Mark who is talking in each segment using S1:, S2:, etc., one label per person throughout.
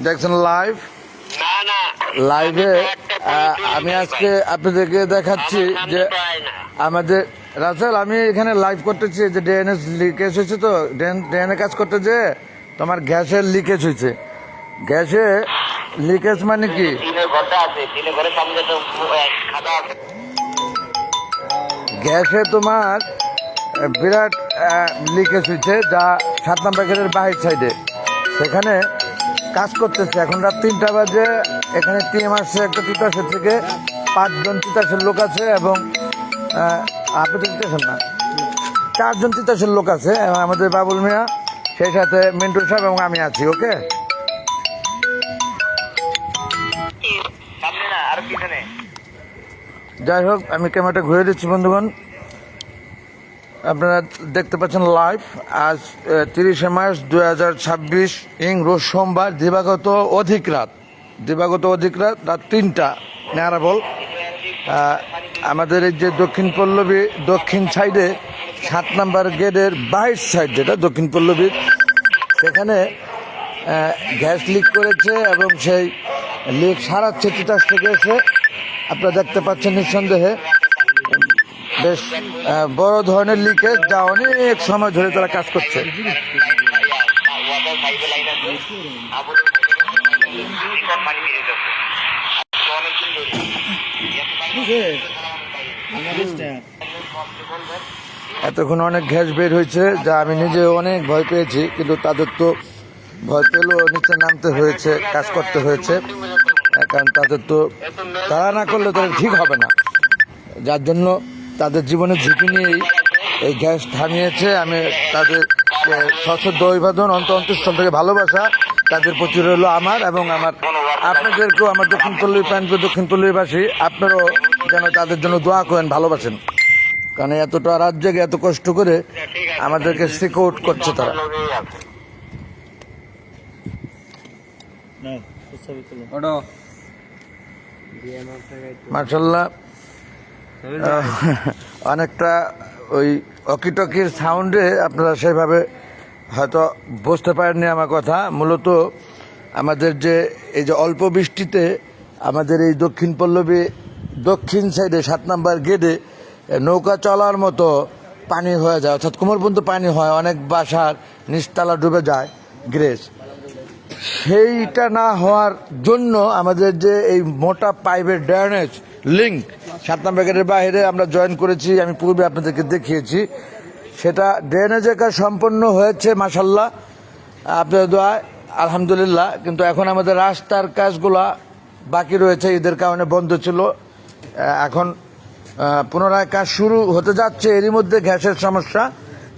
S1: দেখছেন লাইভ লাইভে আমি আজকে আপনাদেরকে দেখাচ্ছি যে আমাদের রাসেল আমি এখানে লাইভ করতেছি যে ডিএনএস লিকেজ হয়েছে, তো ডিএনএ কাজ করতে যে তোমার গ্যাসের লিকেজ হয়েছে। গ্যাসে লিকেজ মানে কি, গ্যাসে তোমার বিরাট লিকেজ হয়েছে, যা 7 নম্বর গেটের বাহির সাইডে সেখানে কাজ করতেছে। এখন রাত 3টা বাজে, এখানে টিম আসছে একটা তিতাসের থেকে, 5 জন তিতাসের লোক আছে এবং আপনি তো তিতাসের না, 4 জন তিতাসের লোক আছে এবং আমাদের বাবুল মিয়া, সেই সাথে মিন্টু সাহেব এবং আমি আছি। ওকে, যাই হোক আমি ক্যামেরাটা ঘুরে দিচ্ছি বন্ধুগণ। আপনারা দেখতে পাচ্ছেন লাইভ আজ 30শে মার্চ 2026 রোজ সোমবার, দিবাগত অধিক রাত রাত 3টা নেয়ারাবল। আমাদের এই যে দক্ষিণ পল্লবী দক্ষিণ সাইডে 7 নম্বর গেটের বাহির সাইড, যেটা দক্ষিণ পল্লবীর, সেখানে গ্যাস লিক করেছে এবং সেই লিক সারাচ্ছে তিতাস থেকে এসে। আপনারা দেখতে পাচ্ছেন নিঃসন্দেহে বেশ বড় ধরনের লিকেজ, যা অনেক সময় ধরে তারা কাজ করছে। এতক্ষণ অনেক গ্যাস বের হয়েছে, যা আমি নিজে অনেক ভয় পেয়েছি, কিন্তু তাদের তো ভয় পেলেও নিচে নামতে হয়েছে, কাজ করতে হয়েছে, কারণ তাদের তো তারা না করলে তাদের ঠিক হবে না, যার জন্য তাদের জীবনের ঝুঁকি নিয়েই এই গ্যাস থামিয়েছে। আমি তাদের সশ্রদ্ধ অভিবাদন, অন্তঃস্থল থেকে ভালোবাসা তাদের প্রতি রইল আমার এবং আমার আপনাদেরকেও, আমার দক্ষিণ পল্লী প্রাণপ্রিয় দক্ষিণ পল্লীবাসী, আপনারাও যেন তাদের জন্য দোয়া করেন, ভালোবাসেন, কারণ এতটা রাত জেগে এত কষ্ট করে আমাদেরকে সিকিউর করছে তারা। মাশাআল্লাহ, অনেকটা ওই অকিটকির সাউন্ডে আপনারা সেভাবে হয়তো বুঝতে পারেননি আমার কথা। মূলত আমাদের যে এই যে অল্প বৃষ্টিতে আমাদের এই দক্ষিণ পল্লবী দক্ষিণ সাইডে 7 নম্বর গেটে নৌকা চলার মতো পানি হয়ে যায়, অর্থাৎ কোমর পর্যন্ত পানি হয়, অনেক বাসার নিচতলা ডুবে যায় গ্যাস। সেইটা না হওয়ার জন্য আমাদের যে এই মোটা পাইপের ড্রেনেজ লিঙ্ক 7 নম্বর গেটের বাইরে আমরা জয়েন করেছি, আমি পূর্বে আপনাদেরকে দেখিয়েছি, সেটা ড্রেনেজের কাজ সম্পন্ন হয়েছে মাশাআল্লাহ, আপনাদের দোয়ায় আলহামদুলিল্লাহ। কিন্তু এখন আমাদের রাস্তার কাজগুলা বাকি রয়েছে, ঈদের কারণে বন্ধ ছিল, এখন পুনরায় কাজ শুরু হতে যাচ্ছে। এরই মধ্যে গ্যাসের সমস্যা,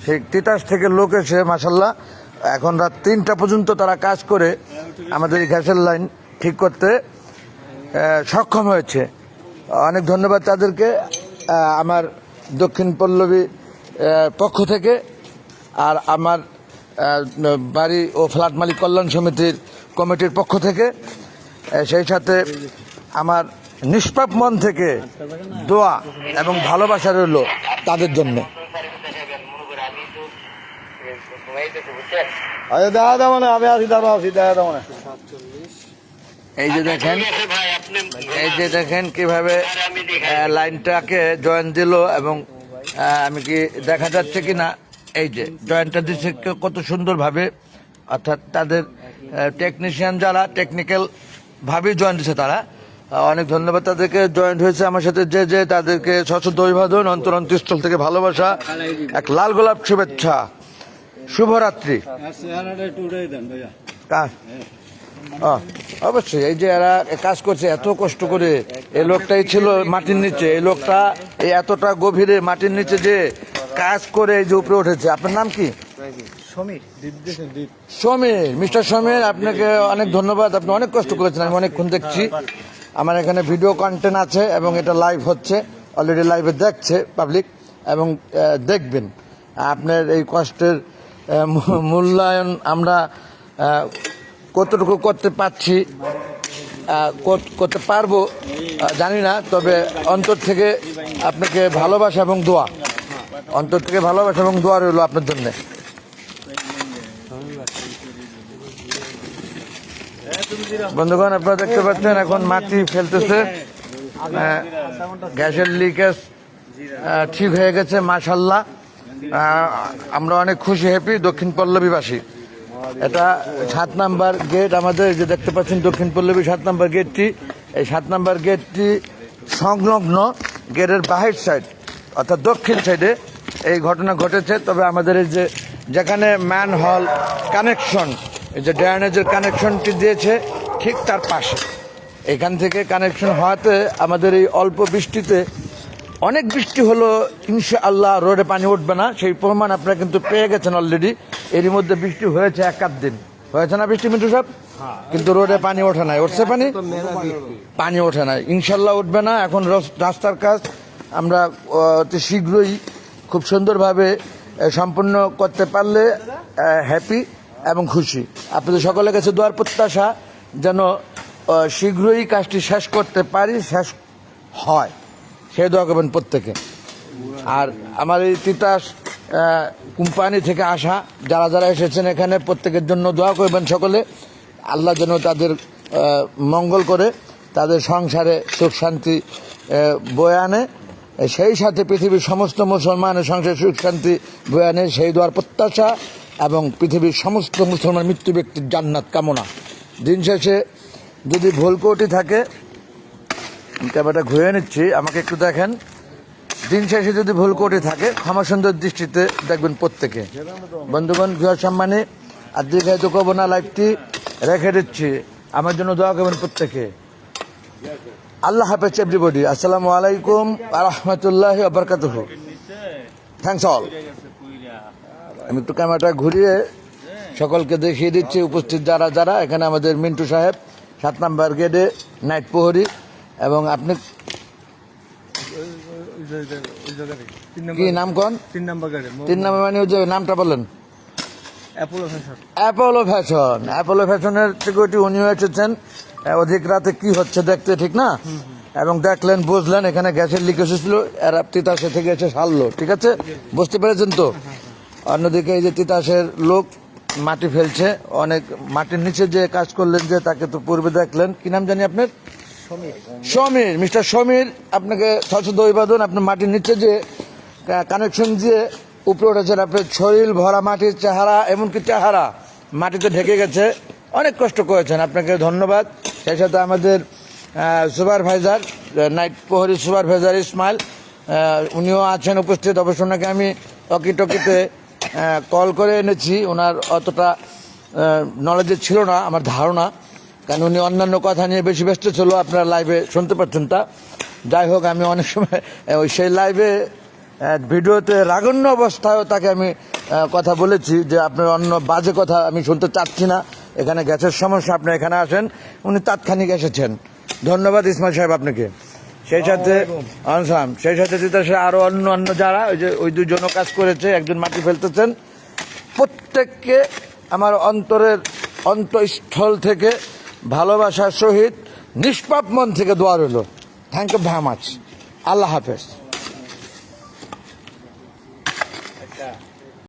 S1: সেই তিতাস থেকে লোক এসে মাশাআল্লাহ এখন রাত 3টা পর্যন্ত তারা কাজ করে আমাদের এই গ্যাসের লাইন ঠিক করতে সক্ষম হয়েছে। অনেক ধন্যবাদ তাদেরকে আমার দক্ষিণ পল্লবী পক্ষ থেকে, আর আমার বাড়ি ও ফ্ল্যাট মালিক কল্যাণ সমিতির কমিটির পক্ষ থেকে, সেই সাথে আমার নিষ্পাপ মন থেকে দোয়া এবং ভালোবাসা রইল তাদের জন্য। এই যে দেখেন কিভাবে লাইনটাকে জয়েন দিল, এবং আমি কি দেখা যাচ্ছে কিনা, এই যে জয়েন্টটা দিচ্ছে কত সুন্দরভাবে, অর্থাৎ তাদের টেকনিশিয়ান যারা টেকনিক্যাল ভাবে জয়েন দিচ্ছে তারা, অনেক ধন্যবাদ তাদেরকে। জয়েন্ট হয়েছে আমার সাথে যে তাদেরকে সশ্রদ্ধ অভিবাদন, অন্তরস্থল থেকে ভালোবাসা, এক লাল গোলাপ শুভেচ্ছা, শুভরাত্রি। অবশ্যই এই যে এরা কাজ করছে এত কষ্ট করে, এই লোকটাই ছিল মাটির নিচে, এই লোকটা এই এতটা গভীরে মাটির নিচে যে কাজ করে এই যে উপরে উঠেছে। আপনার নাম কি? সমীর, মিস্টার সমীর, আপনাকে অনেক ধন্যবাদ, আপনি অনেক কষ্ট করেছেন, আমি অনেকক্ষণ দেখছি। আমার এখানে ভিডিও কন্টেন্ট আছে এবং এটা লাইভ হচ্ছে, অলরেডি লাইভে দেখছে পাবলিক এবং দেখবেন। আপনার এই কষ্টের মূল্যায়ন আমরা কতটুকু করতে পারছি, করতে পারবো জানি না, তবে অন্তর থেকে আপনাকে ভালোবাসা এবং দোয়া, অন্তর থেকে ভালোবাসা এবং দোয়া রইল আপনার জন্য। বন্ধুগণ, আপনারা দেখতে পাচ্ছেন এখন মাটি ফেলতেছে। গ্যাসের লিকেজ ঠিক হয়ে গেছে মাশাল্লাহ। আমরা অনেক খুশি, হ্যাপি দক্ষিণ পল্লবীবাসী। এটা 7 নাম্বার গেট আমাদের, যে দেখতে পাচ্ছেন দক্ষিণ পল্লবী 7 নাম্বার গেটটি। এই 7 নাম্বার গেটটি সংলগ্ন গেটের বাহির সাইড অর্থাৎ দক্ষিণ সাইডে এই ঘটনা ঘটেছে। তবে আমাদের এই যেখানে ম্যান হল কানেকশন, এই যে ড্রেনেজের কানেকশনটি দিয়েছে ঠিক তার পাশে, এখান থেকে কানেকশন হওয়াতে আমাদের এই অল্প বৃষ্টিতে, অনেক বৃষ্টি হলো ইনশাআল্লাহ রোডে পানি উঠবে না, সেই প্রমাণ আপনারা কিন্তু পেয়ে গেছেন অলরেডি। এরই মধ্যে বৃষ্টি হয়েছে 1-8 দিন হয়েছে না বৃষ্টি মিন্টু সাহেব, কিন্তু রোডে পানি ওঠে নাই। উঠছে পানি ওঠে নাই, ইনশাল্লাহ উঠবে না। এখন রাস্তার কাজ আমরা অতি শীঘ্রই খুব সুন্দরভাবে সম্পূর্ণ করতে পারলে হ্যাপি এবং খুশি। আপনাদের সকলের কাছে দোয়ার প্রত্যাশা যেন শীঘ্রই কাজটি শেষ করতে পারি, শেষ হয়, সেই দোয়া করবেন প্রত্যেকে। আর আমার এই তিতাস কোম্পানি থেকে আসা যারা যারা এসেছেন এখানে, প্রত্যেকের জন্য দোয়া করবেন সকলে। আল্লাহ যেন তাদের মঙ্গল করে, তাদের সংসারে সুখ শান্তি বয়ে আনে, সেই সাথে পৃথিবীর সমস্ত মুসলমানের সংসারে সুখ শান্তি বয়ে আনে, সেই দোয়ার প্রত্যাশা এবং পৃথিবীর সমস্ত মুসলমান মৃত্যু ব্যক্তির জান্নাত কামনা। দিন শেষে যদি ভুল ত্রুটি থাকে, ক্যামেরাটা ঘুরে নিচ্ছি, আমাকে একটু দেখেন। দিন শেষে যদি ভুল ত্রুটি থাকে ক্ষমা সুন্দর দৃষ্টিতে দেখবেন প্রত্যেকে। বন্ধুগণ, গৃহ সম্মানে আর দীর্ঘায়িত করবো না, লাইভটি রেখে দিচ্ছি। আমার জন্য দোয়া করবেন প্রত্যেকে। আল্লাহ হাফেজ এভরিবডি। আসসালামু আলাইকুম ওয়া রাহমাতুল্লাহি ওয়া বারাকাতুহু। Thanks all. আমি একটু ক্যামেরাটা ঘুরিয়ে সকলকে দেখিয়ে দিচ্ছি উপস্থিত যারা যারা এখানে। আমাদের মিন্টু সাহেব 7 নাম্বার গেটে নাইট প্রহরী। এবং আপনি কি নাম কোন? 3 নাম্বার মানে ওই যে নামটা বললেন, অ্যাপোলো ফ্যাশন। অ্যাপোলো ফ্যাশনের সিকিউরিটি উনিও এসেছেন অধিক রাতে কি হচ্ছে দেখতে, ঠিক না? এবং দেখলেন, বুঝলেন এখানে গ্যাসের লিকেজ ছিল, এরা তিতাসে থেকে এসে সারলো, ঠিক আছে? বুঝতে পেরেছেন তো? অন্যদিকে এই যে তিতাসের লোক মাটি ফেলছে, অনেক মাটির নিচে যে কাজ করলেন, যে তাকে তো পূর্বে দেখলেন, কি নাম জানি আপনার? সমীর, মিস্টার সমীর। আপনাকে সচেতন অভিবাদন। আপনি মাটির নিচে যে কানেকশন দিয়ে উপরে উঠেছেন, আপনার শরীর ভরা মাটির চেহারা, এমনকি চেহারা মাটিতে ঢেকে গেছে, অনেক কষ্ট করেছেন, আপনাকে ধন্যবাদ। সেই সাথে আমাদের সুপারভাইজার, নাইট প্রহরী সুপারভাইজার ইসমাইল, উনিও আছেন উপস্থিত। অবশ্য ওনাকে আমি টকিতে কল করে এনেছি, ওনার অতটা নলেজে ছিল না আমার ধারণা, কারণ উনি অন্যান্য কথা নিয়ে বেশি ব্যস্ত ছিল, আপনারা লাইভে শুনতে পাচ্ছেন তা। যাই হোক, আমি অনেক সময় সেই লাইভে ভিডিওতে রাগণ্য অবস্থায়ও তাকে আমি কথা বলেছি যে আপনার অন্য বাজে কথা আমি শুনতে চাচ্ছি না, এখানে গ্যাসের সমস্যা, আপনি এখানে আসেন। উনি তাৎক্ষণিক এসেছেন, ধন্যবাদ ইসমাইল সাহেব আপনাকে। সেই সাথে তিতাসে আরো অন্য যারা ওই দুজনও কাজ করেছে, একজন মাটি ফেলতেছেন, প্রত্যেককে আমার অন্তঃস্থল থেকে ভালোবাসার সহিত নিষ্পাপ মন থেকে দোয়া রইল। Thank you very much. আল্লাহ হাফেজ।